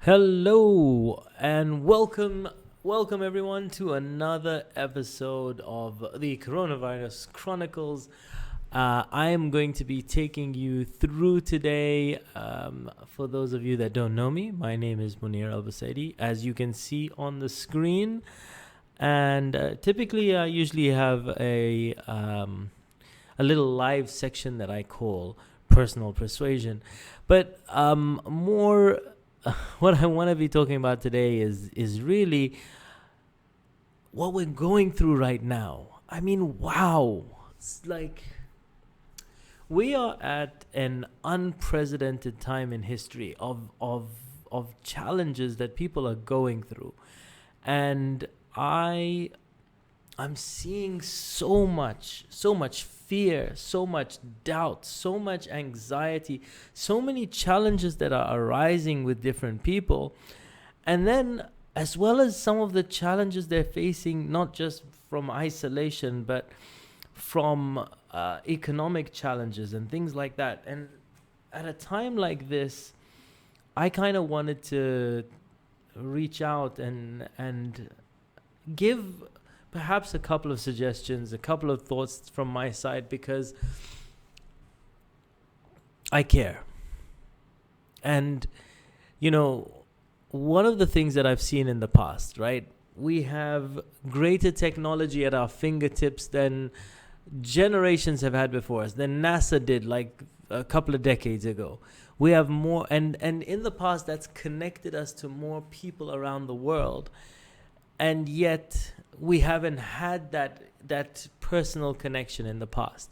Hello and welcome everyone to another episode of the Coronavirus Chronicles. I am going to be taking you through today. For those of you that don't know me, my name is Muneer Al-Busaidi, as you can see on the screen. And typically I usually have a little live section that I call personal persuasion. But what I want to be talking about today is really what we're going through right now. I mean, wow. It's like we are at an unprecedented time in history of challenges that people are going through. And I'm seeing so much fear, so much doubt, so much anxiety, so many challenges that are arising with different people. And then as well as some of the challenges they're facing, not just from isolation, but from economic challenges and things like that. And at a time like this, I kind of wanted to reach out and give perhaps a couple of suggestions, a couple of thoughts from my side, because I care. And, you know, one of the things that I've seen in the past, right? We have greater technology at our fingertips than generations have had before us, than NASA did like a couple of decades ago. We have more, and in the past, that's connected us to more people around the world. And yet we haven't had that personal connection in the past.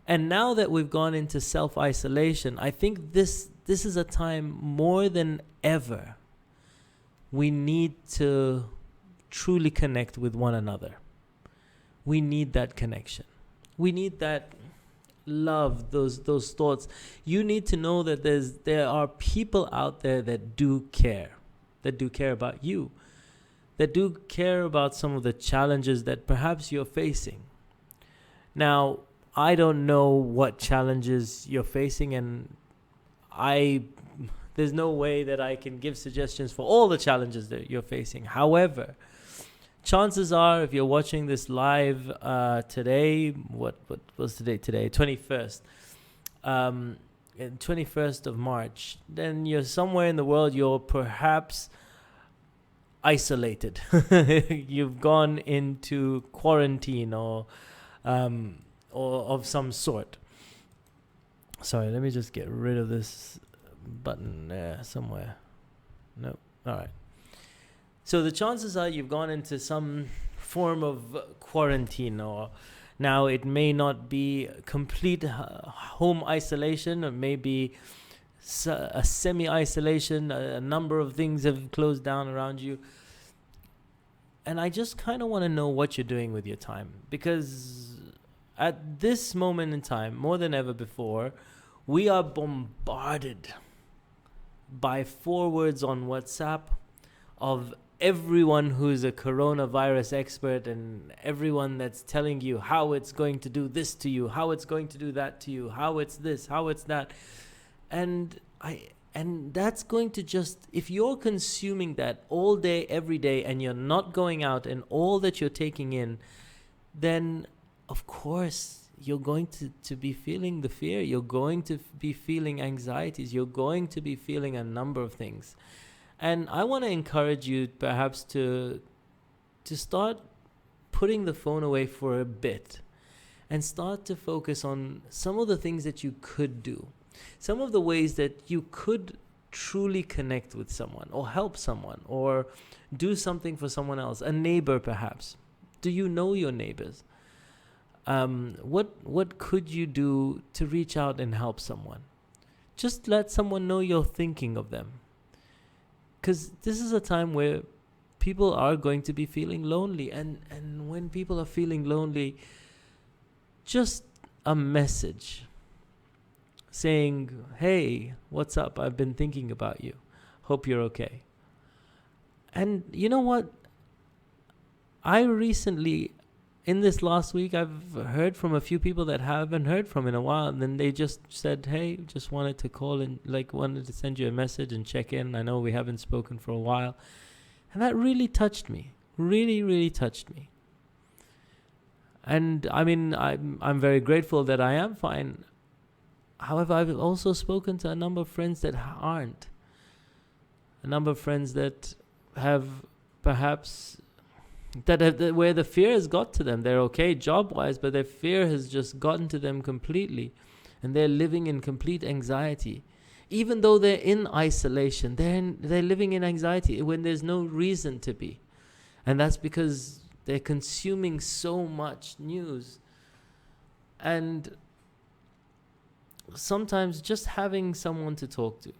And now that we've gone into self-isolation, I think this is a time more than ever we need to truly connect with one another. We need that connection. We need that love, those thoughts. You need to know that there are people out there that do care about you, that do care about some of the challenges that perhaps you're facing. Now, I don't know what challenges you're facing, and there's no way that I can give suggestions for all the challenges that you're facing. However, chances are, if you're watching this live today, what was the date today? 21st. 21st of March, then you're somewhere in the world, you're perhaps isolated. You've gone into quarantine or of some sort. Sorry, let me just get rid of this button there somewhere. Nope. All right. So the chances are you've gone into some form of quarantine, or now it may not be complete home isolation, or maybe a semi-isolation. A number of things have closed down around you. And I just kind of want to know what you're doing with your time, because at this moment in time, more than ever before, we are bombarded by forwards on WhatsApp of everyone who's a coronavirus expert, and everyone that's telling you how it's going to do this to you, how it's going to do that to you, how it's this, how it's that. And that's going to just, if you're consuming that all day, every day, and you're not going out and all that you're taking in, then of course you're going to be feeling the fear. You're going to be feeling anxieties. You're going to be feeling a number of things. And I want to encourage you perhaps to start putting the phone away for a bit and start to focus on some of the things that you could do. Some of the ways that you could truly connect with someone, or help someone, or do something for someone else, a neighbor perhaps. Do you know your neighbors? What could you do to reach out and help someone? Just let someone know you're thinking of them. Because this is a time where people are going to be feeling lonely. And when people are feeling lonely, just a message saying, hey, what's up? I've been thinking about you. Hope you're okay. And you know what? I recently in this last week, I've heard from a few people that haven't heard from in a while, and then they just said, hey, just wanted to call and wanted to send you a message and check in. I know we haven't spoken for a while. And that really touched me. Really, really touched me. And I mean, I'm very grateful that I am fine. However, I've also spoken to a number of friends that aren't. A number of friends that have perhaps where the fear has got to them. They're okay job-wise, but their fear has just gotten to them completely. And they're living in complete anxiety. Even though they're in isolation, they're living in anxiety when there's no reason to be. And that's because they're consuming so much news. And sometimes just having someone to talk to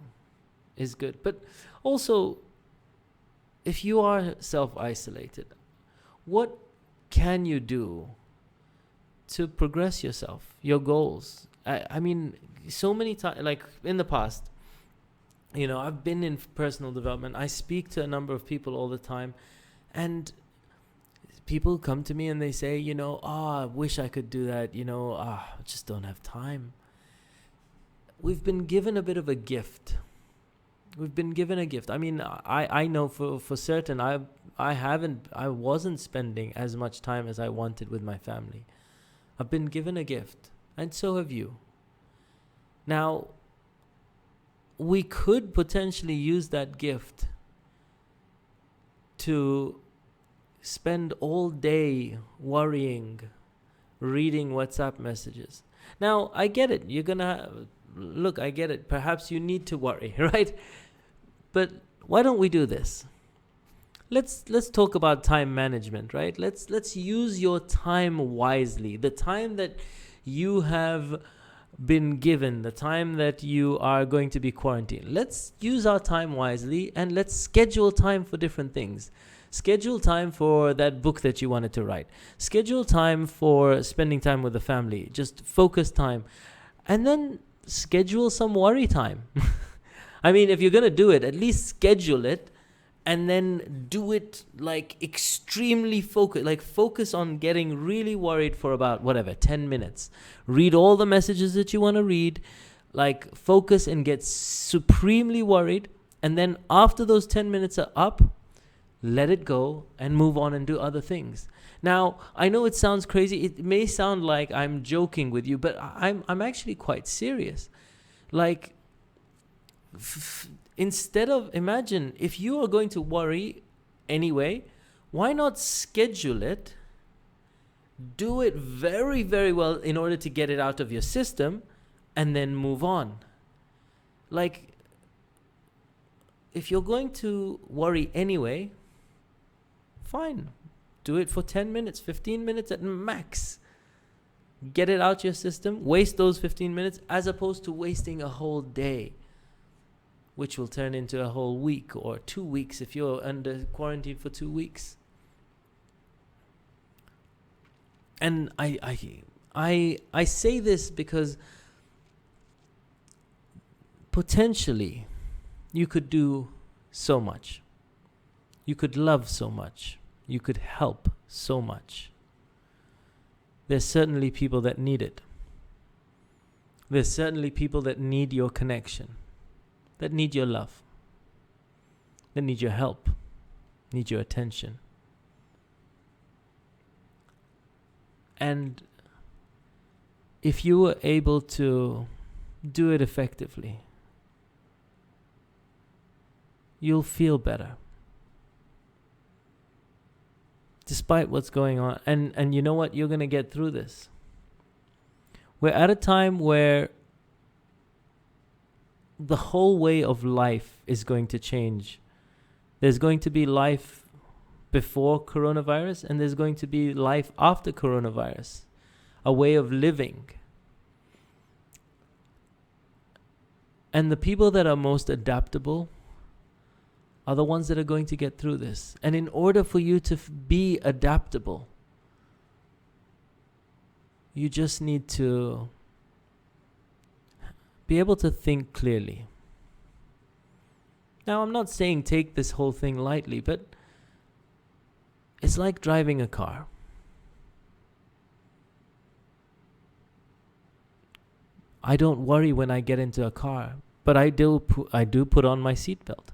is good. But also, if you are self-isolated, what can you do to progress yourself, your goals? I mean, so many times, like in the past, you know, I've been in personal development. I speak to a number of people all the time, and people come to me and they say, you know, I wish I could do that. You know, I just don't have time. We've been given a bit of a gift. We've been given a gift. I mean, I know for certain I wasn't spending as much time as I wanted with my family. I've been given a gift, and so have you. Now, we could potentially use that gift to spend all day worrying, reading WhatsApp messages. Now, I get it. I get it. Perhaps you need to worry, right? But why don't we do this? Let's talk about time management, right? Let's use your time wisely. The time that you have been given, the time that you are going to be quarantined. Let's use our time wisely, and let's schedule time for different things. Schedule time for that book that you wanted to write. Schedule time for spending time with the family. Just focus time. And then schedule some worry time. I mean, if you're going to do it, at least schedule it, and then do it like extremely focused. Like focus on getting really worried for about 10 minutes. Read all the messages that you want to read. Like focus and get supremely worried. And then after those 10 minutes are up, let it go and move on and do other things. Now, I know it sounds crazy. It may sound like I'm joking with you, but I'm actually quite serious. Like, instead of, imagine if you are going to worry anyway, why not schedule it, do it very, very well in order to get it out of your system, and then move on. Like, if you're going to worry anyway, fine. Do it for 10 minutes, 15 minutes at max. Get it out your system. Waste those 15 minutes as opposed to wasting a whole day, which will turn into a whole week or 2 weeks if you're under quarantine for 2 weeks. And I say this because potentially you could do so much. You could love so much. You could help so much. There's certainly people that need it. There's certainly people that need your connection, that need your love, that need your help, need your attention. And if you were able to do it effectively, you'll feel better. Despite what's going on. And you know what? You're going to get through this. We're at a time where the whole way of life is going to change. There's going to be life before coronavirus, and there's going to be life after coronavirus. A way of living. And the people that are most adaptable are the ones that are going to get through this. And in order for you to be adaptable, you just need to be able to think clearly. Now, I'm not saying take this whole thing lightly, but it's like driving a car. I don't worry when I get into a car, but I do put on my seatbelt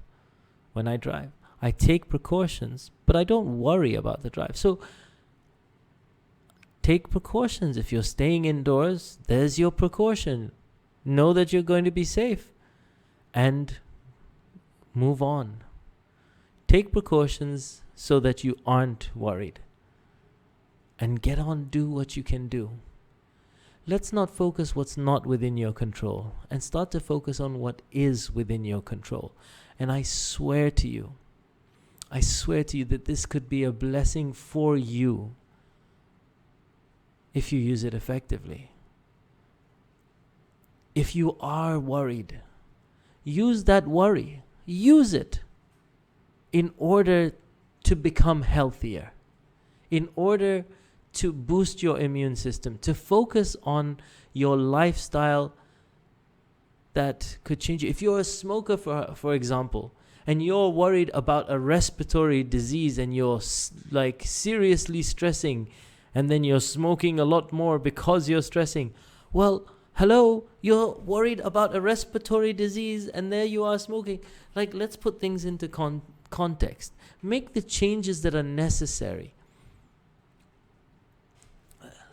when I drive. I take precautions, but I don't worry about the drive. So take precautions. If you're staying indoors, there's your precaution. Know that you're going to be safe and move on. Take precautions so that you aren't worried. And get on, do what you can do. Let's not focus what's not within your control and start to focus on what is within your control. And I swear to you that this could be a blessing for you if you use it effectively. If you are worried, use that worry. Use it in order to become healthier, in order to boost your immune system, to focus on your lifestyle that could change you. If you're a smoker, for example, and you're worried about a respiratory disease and you're like seriously stressing, and then you're smoking a lot more because you're stressing, well, hello, you're worried about a respiratory disease and there you are smoking. Like, let's put things into context. Make the changes that are necessary.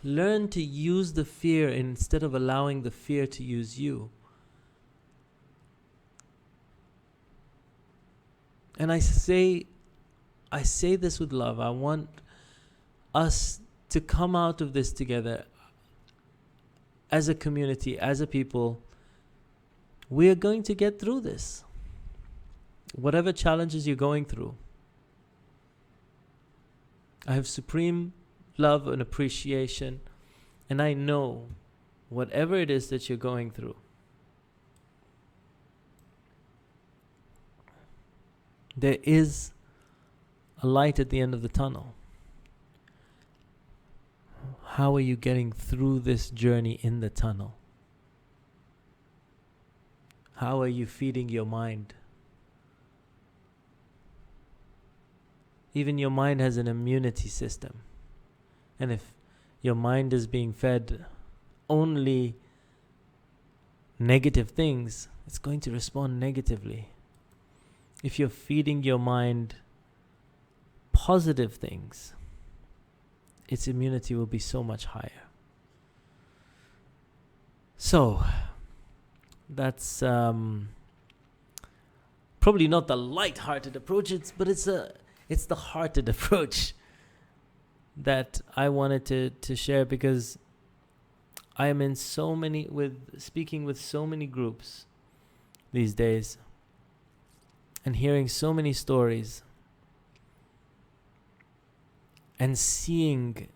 Learn to use the fear instead of allowing the fear to use you. And I say this with love. I want us to come out of this together as a community, as a people. We are going to get through this. Whatever challenges you're going through, I have supreme love and appreciation, and I know whatever it is that you're going through, there is a light at the end of the tunnel. How are you getting through this journey in the tunnel? How are you feeding your mind? Even your mind has an immunity system. And if your mind is being fed only negative things, it's going to respond negatively. If you're feeding your mind positive things, its immunity will be so much higher. So, that's probably not the light-hearted approach, but it's the hearted approach that I wanted to share, because I am in speaking with so many groups these days and hearing so many stories and seeing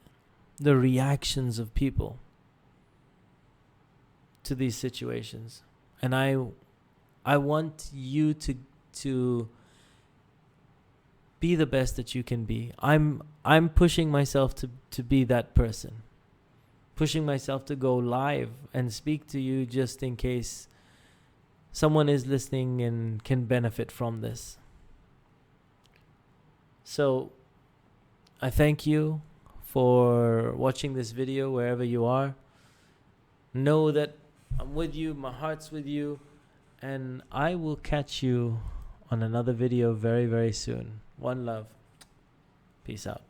the reactions of people to these situations. And I want you to be the best that you can be. I'm pushing myself to be that person. Pushing myself to go live and speak to you just in case someone is listening and can benefit from this. So I thank you for watching this video wherever you are. Know that I'm with you, my heart's with you, and I will catch you on another video very, very soon. One love. Peace out.